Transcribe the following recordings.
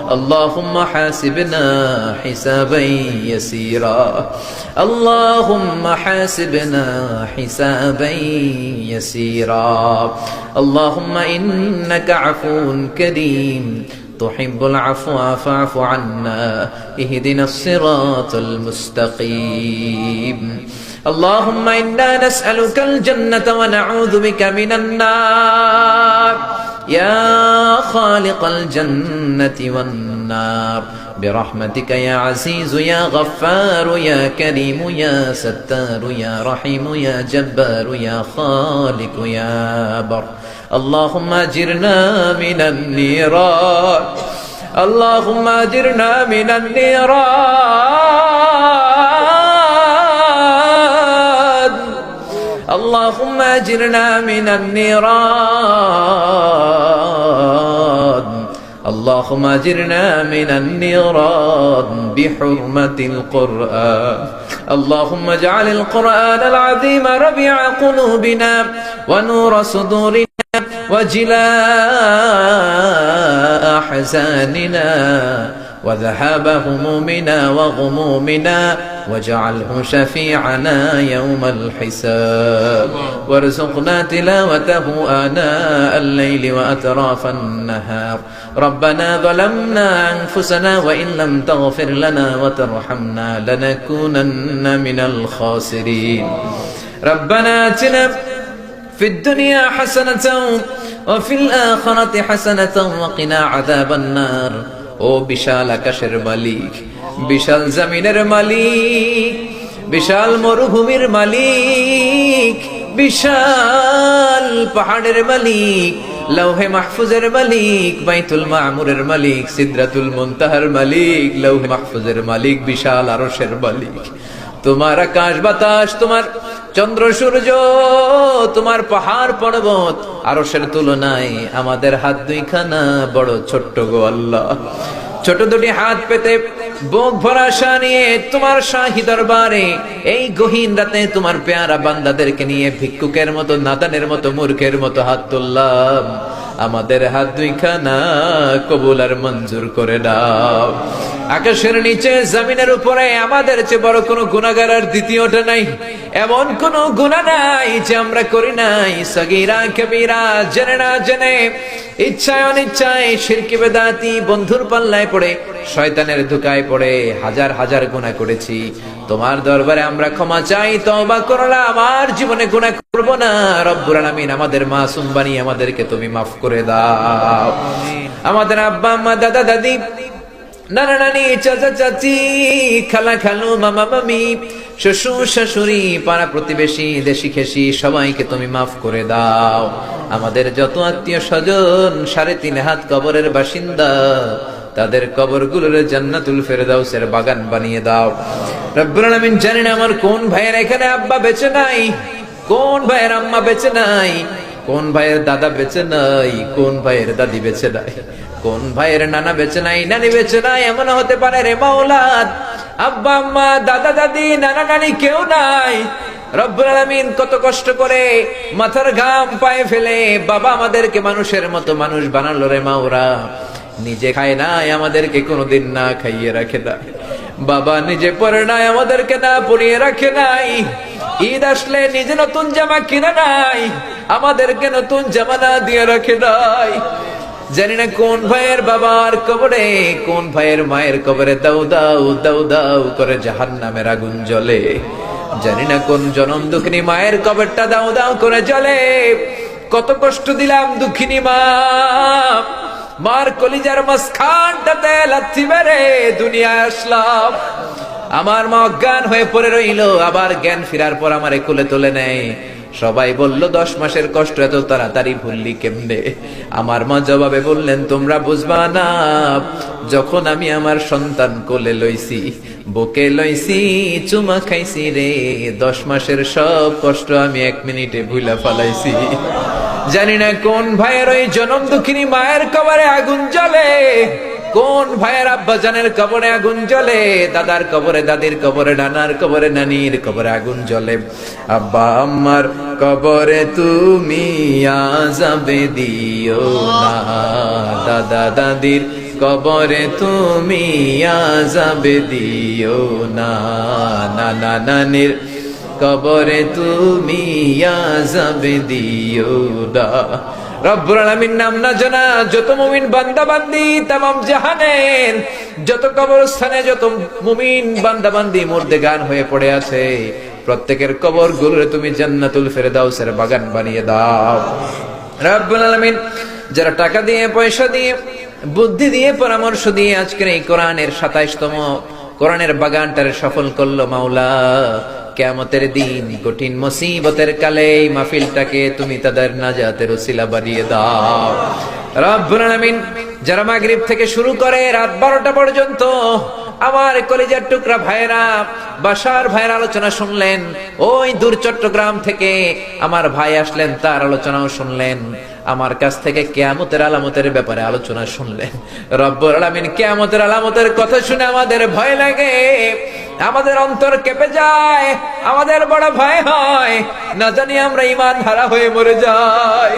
اللهم حاسبنا حسابا يسيرا اللهم حاسبنا حسابا يسيرا اللهم إنك عفو كريم تحب العفو فاعف عنا اهدنا الصراط المستقيم اللهم إنا نسألك الجنة ونعوذ بك من النار يا خالق الجنة والنار برحمتك يا عزيز يا غفار يا كريم يا ستار يا رحيم يا جبار يا خالق يا بر اللهم أجرنا من النيران اللهم أجرنا من النيران اللهم أجرنا من النيران اللهم أجرنا من النيران بحرمة القرآن اللهم اجعل القرآن العظيم ربيع قلوبنا ونور صدورنا وجلاء أحزاننا وذهاب همومنا وغمومنا واجعله شفيعنا يوم الحساب وارزقنا تلاوته آناء الليل وأطراف النهار ربنا ظلمنا أنفسنا وإن لم تغفر لنا وترحمنا لنكونن من الخاسرين ربنا آتنا في الدنيا حسنة وفي الآخرة حسنة وقنا عذاب النار ও বিশাল আকাশের মালিক বিশাল জমিনের মালিক বিশাল মরুভূমির মালিক বিশাল পাহাড়ের মালিক লৌহে মাহফুজের মালিক বাইতুল মামুরের মালিক সিদরাতুল মুনতাহার মালিক লৌহে মাহফুজের মালিক বিশাল আরশের মালিক তোমার আকাশ বাতাস তোমার চন্দ্র সূর্য তোমার পাহাড় পর্বত আরশের তুলনায় আমাদের হাত দুইখানা বড় ছোট্ট গো আল্লাহ ছোট দুটি হাত পেতে বুক ভরা আশা নিয়ে তোমার শাহী দরবারে এই গহীন রাতে তোমার পেয়ারা বান্দাদেরকে নিয়ে ভিক্ষুকের মতো নাদানের মতো মূর্খের মতো হাত তুললাম আমাদের হাত দুইখানা কবুল আর মঞ্জুর করে দাও আকাশের নিচে জমিনের উপরে আমাদের চেয়ে বড় কোনো গুনাহগার আর দ্বিতীয়টা নাই এমন কোন গুনাহ নাই যে আমরা করি নাই সগীরা কবিরা জেনে না জেনে ইচ্ছায় অনিচ্ছায় শিরকি বেদাতি বন্ধুর পাল্লায় পড়ে শয়তানের ধোঁকায় পড়ে হাজার হাজার গুনাহ করেছি তোমার দরবারে আমরা ক্ষমা চাই তওবা করলাম আর জীবনে গুনাহ করব না রব্বুল আলামিন আমাদের মাসুম বানিয়ে আমাদেরকে তুমি মাফ করে দাও আমাদের আব্বা আম্মা দাদা দাদি নানা নানি চাচা চাচি খালা খালু মামা মামি শ্বশুর শাশুড়ি পাড়া প্রতিবেশী দেশি খেসি সবাইকে তুমি মাফ করে দাও আমাদের যত আত্মীয় স্বজন 3.5 হাত কবরের বাসিন্দা তাদের কবরগুলোর জান্নাতুল ফেরদাউসের বাগান বানিয়ে দাও রব্বুল আলামিন জানেন আমার কোন ভাইয়ের এখানে আব্বা বেঁচে নাই কোন ভাইয়ের আম্মা বেঁচে নাই কোন ভাইয়ের দাদা বেঁচে নাই কোন ভাইয়ের দাদি বেঁচে নাই কোন ভাইয়ের নানা বেঁচে নাই নানি বেঁচে নাই এমন হতে পারে রে মাওলা আব্বা আম্মা দাদা দাদি নানা নানি কেউ নাই রব্বুল আলামিন কত কষ্ট করে মাথার ঘাম পায়ে ফেলে বাবা আমাদেরকে মানুষের মতো মানুষ বানালো রে মাওলা নিজে খায় নাই আমাদেরকে কোনোদিন না খাইয়ে রাখে না বাবা নিজে পরে নাই আমাদেরকে না পরিয়ে রাখে নাই ঈদ আসলে নিজে নতুন জামা কিনে নাই আমাদেরকে নতুন জামা না দিয়ে রাখে নাই জানি না কোন ভাইয়ের বাবার কবরে কোন ভাইয়ের মায়ের কবরে দাউ দাউ দাউ দাউ করে জাহান্নামের আগুন জ্বলে জানি না কোন জনম দুঃখিনী মায়ের কবরটা দাউ দাউ করে জ্বলে কত কষ্ট দিলাম দুঃখিনী মা মার কলিজার মাঝখানটাতে লাথি মেরে দুনিয়ায় আসলাম আমার মা অজ্ঞান হয়ে পড়ে রইল আবার জ্ঞান ফেরার পর আমারে কোলে তুলে নেয় সবাই বলল 10 মাসের কষ্ট এত তাড়াতাড়ি ভুললি কেমনে আমার মা জবাবে বললেন তোমরা বুঝবা না যখন আমি আমার সন্তান কোলে লইছি বুকে লইছি চুমা খাইছি রে 10 মাসের সব কষ্ট আমি 1 মিনিটে ভুলা ফেলাইছি জানি না কোন ভাইয়ের ওই জনম দুঃখিনী মায়ের কবরে আগুন জ্বলে কোন ভাইয়ের আব্বা জানের কবরে আগুন জ্বলে দাদার কবরে দাদির কবরে নানার কবরে নানির কবরে আগুন জ্বলে আব্বা আম্মার কবরে তুমি আযাব দিও না দাদা দাদির কবরে তুমি আযাব দিও না, নানা নানির কবরে তুমি আযাব দিও না। রব্বুল আলামিন নাম না জানা যত মুমিন বান্দা বান্দি তামাম জাহানের যত কবরস্থানে যত মুমিন বান্দা বান্দি মুর্দেগান হয়ে পড়ে আছে, প্রত্যেকের কবর গুলোরে তুমি জান্নাতুল ফেরদাউসের বাগান বানিয়ে দাও। রব্বুল আলামিন যারা টাকা দিয়ে, পয়সা দিয়ে, বুদ্ধি দিয়ে, পরামর্শ দিয়ে আজকের এই কোরআনের 27তম কোরআনের বাগানটারে সফল করলো, মাওলা কিয়ামতের দিন কঠিন মুসিবতের কালে এই মাহফিলটাকে তুমি তাদের নাজাতের ওসিলা বানিয়ে দাও। রব্বুল আলামিন যারা মাগরিব থেকে শুরু করে রাত 12টা পর্যন্ত আমার কলিজার টুকরা ভাইরা, বাসার ভাইয়ের আলোচনা শুনলেন, ওই দূর চট্টগ্রাম থেকে আমার ভাই আসলেন, তার আলোচনাও শুনলেন, আমার কাছ থেকে কিয়ামতের আলামতের ব্যাপারে আলোচনা শুনলেন। রব্বুল আলামিন কিয়ামতের আলামতের কথা শুনে আমাদের ভয় লাগে, আমাদের অন্তর কেঁপে যায়, আমাদের বড় ভয় হয়, না জানি আমরা ঈমান হারা হয়ে মরে যাই।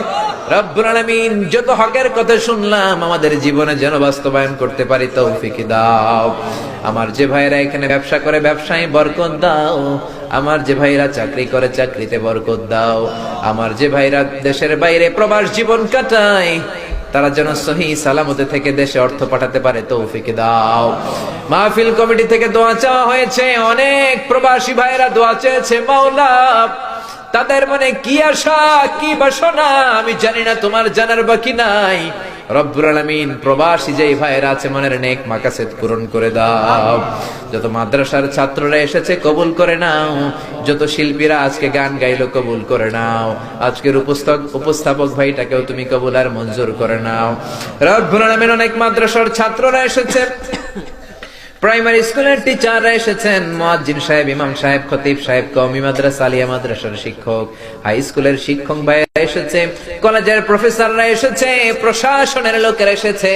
রব্বুল আলামিন যত হকের কথা শুনলাম আমাদের জীবনে যেন বাস্তবায়ন করতে পারি তৌফিক দাও। আমার যে ভাইরা এখানে ব্যবসা করে ব্যবসায় বরকত দাও, আমার যে ভাইরা চাকরি করে চাকরিতে বরকত দাও, আমার যে ভাইরা দেশের বাইরে প্রবাস জীবন কাটায় তারা যেন সহি সালামতে থেকে দেশে অর্থ পাঠাতে পারে তৌফিক দাও। মাহফিল কমিটি থেকে দোয়া চাওয়া হয়েছে, অনেক প্রবাসী ভাইরা দোয়া চেয়েছে, মাওলা তাদের মনে কি আশা কি বাসনা আমি জানি না, তোমার জানার বাকি নাই। রব্বুল আলামিন প্রবাসী যেই ভাইরা আছে মনের নেক মাকাসেদ পূরণ করে দাও। যত মাদ্রাসার ছাত্ররা এসেছে কবুল করে নাও, যত শিল্পীরা আজকে গান গাইলো কবুল করে নাও, আজকের উপস্থাপক ভাইটাকেও তুমি কবুল আর মঞ্জুর করে নাও। রব্বুল আলামিন অনেক মাদ্রাসার ছাত্ররা এসেছে, প্রাইমারি স্কুলের টিচাররা এসেছেন, মুয়াজ্জিন সাহেব, ইমাম সাহেব, খতিব সাহেব, কওমি মাদ্রাসা, আলিয়া মাদ্রাসার শিক্ষক, হাই স্কুলের শিক্ষক ভাইরা এসেছে, কলেজের প্রফেসররা এসেছে, প্রশাসনের লোকেরা এসেছে,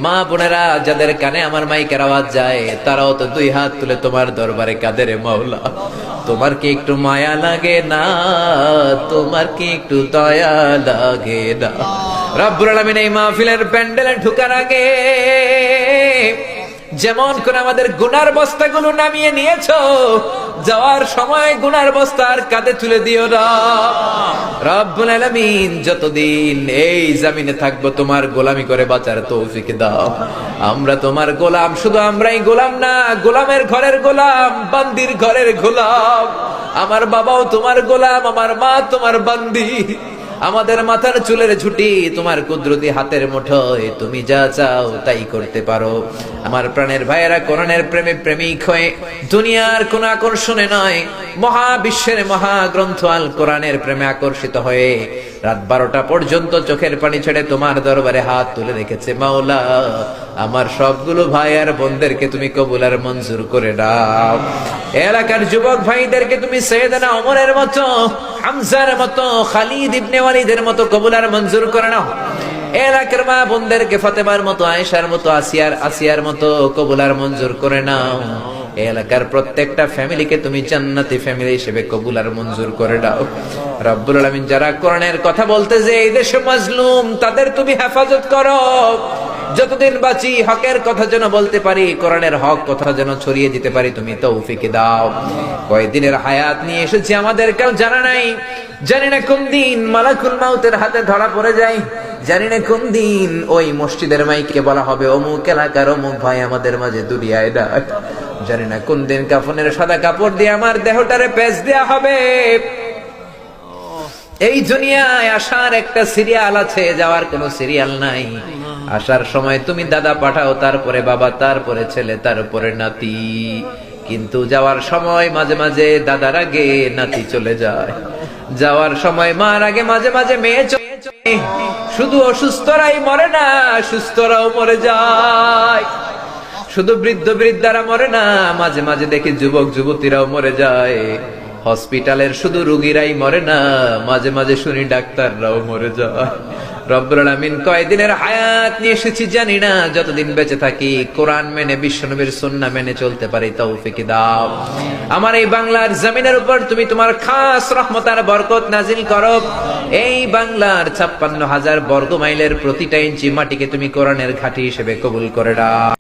মা বোনেরা যাদের কানে আমার মাইকের আওয়াজ যায় তারাও তো দুই হাত তুলে তোমার দরবারে কাঁদে রে মাওলা। তোমার কি একটু মায়া লাগে না? তোমার কি একটু দয়া লাগে না? রব্বুল আলামিন এই মাহফিলের প্যান্ডেলে ঢোকার আগে যেমন করে আমাদের গুনার বস্তাগুলো নামিয়ে নিয়েছো, যাওয়ার সময় গুনার বস্তার কাঁধে তুলে দিও না। রব্বুল আলামিন যতদিন এই জমিনে থাকবো তোমার গোলামি করে বাঁচার তৌফিক দাও। আমরা তোমার গোলাম, শুধু আমরাই গোলাম না, গোলামের ঘরের গোলাম, বান্দির ঘরের গোলাম। আমার বাবাও তোমার গোলাম, আমার মা তোমার বান্দি। আমাদের মাথার চুলের ঝুঁটি তোমার কুদরতি হাতের মুঠোয়, তুমি যা চাও তাই করতে পারো। আমার প্রাণের ভাইয়েরা কোরআনের প্রেমে প্রেমিক হয়ে দুনিয়ার কোন আকর্ষণে নয়, মহাবিশ্বের মহাগ্রন্থ আল কোরআনের প্রেমে আকর্ষিত হয়ে রাত 12টা পর্যন্ত চোখের পানি ছেড়ে তোমার দরবারে হাত তুলে রেখেছে। মাওলা আমার সবগুলো ভাই আর বোনদেরকে তুমি কবুল আর মঞ্জুর করে দাও। এলাকার যুবক ভাইদেরকে তুমি সাইয়েদনা ওমরের মতো, হামজার মতো, খালিদ ইবনে ওয়ালিদের মতো কবুল আর মঞ্জুর করে নাও। এলাকার মা বোনদেরকে ফাতেমার মতো, আয়েশার মতো, আসিয়ার মতো কবুল আর মঞ্জুর করে নাও। এলাকার প্রত্যেকটা ফ্যামিলিকে তুমি জান্নাতি ফ্যামিলি হিসেবে কবুল আর মঞ্জুর করে দাও। রব্বুল আলামিন যারা কোরআনের কথা বলতে যে এই দেশে মাজলুম, তাদের তুমি হেফাজত করো। যতদিন বাঁচি হকের কথা যেন বলতে পারি, কোরআনের হক কথা যেন ছড়িয়ে দিতে পারি, তুমি তৌফিক দাও। কয়দিনের হায়াত নিয়ে এসেছি আমাদের কেউ জানা নাই, জানি না কোন দিন মালাকুল মাউতের হাতে ধরা পড়ে যায়, জানি না কোন দিন ওই মসজিদের মাইকে বলা হবে অমুক এলাকার অমুক ভাই আমাদের মাঝে দুনিয়ায় ডাক, জানি না কোন দিন কাফনের সাদা কাপড় দিয়ে আমার দেহটারে পেঁচ দেয়া হবে। এই দুনিয়ায় আসার একটা সিরিয়াল আছে, যাওয়ার কোনো সিরিয়াল নাই। আসার সময় তুমি দাদা পাঠাও, তারপরে বাবা, তারপরে ছেলে, তারপরে নাতি, কিন্তু যাওয়ার সময় মাঝে মাঝে দাদার আগে নাতি চলে যায়, যাওয়ার সময় মার আগে মাঝে মাঝে মেয়ে চলে যায়। শুধু অসুস্থরাই মরে না, সুস্থরাও মরে যায়। শুধু বৃদ্ধ বৃদ্ধারা মরে না, মাঝে মাঝে দেখি যুবক যুবতীরাও মরে যায়। হসপিটালের শুধু রোগীরাই মরে না, মাঝে মাঝে শুনি ডাক্তাররাও মরে যায়। রব্বুল আলামিন কয়দিনের হায়াত নিয়ে এসেছি জানি না, যতদিন বেঁচে থাকি কোরআন মেনে বিশ্বনবীর সুন্নাহ মেনে চলতে পারি তৌফিক দাও। আমার এই বাংলার জমিনের উপর তুমি তোমার খাস রহমত আর বরকত নাজিল করো। এই বাংলার ৫৬,০০০ বর্গ মাইলের প্রতিটা ইঞ্চি মাটিকে তুমি কোরআনের ঘাঁটি হিসেবে কবুল করে দাও।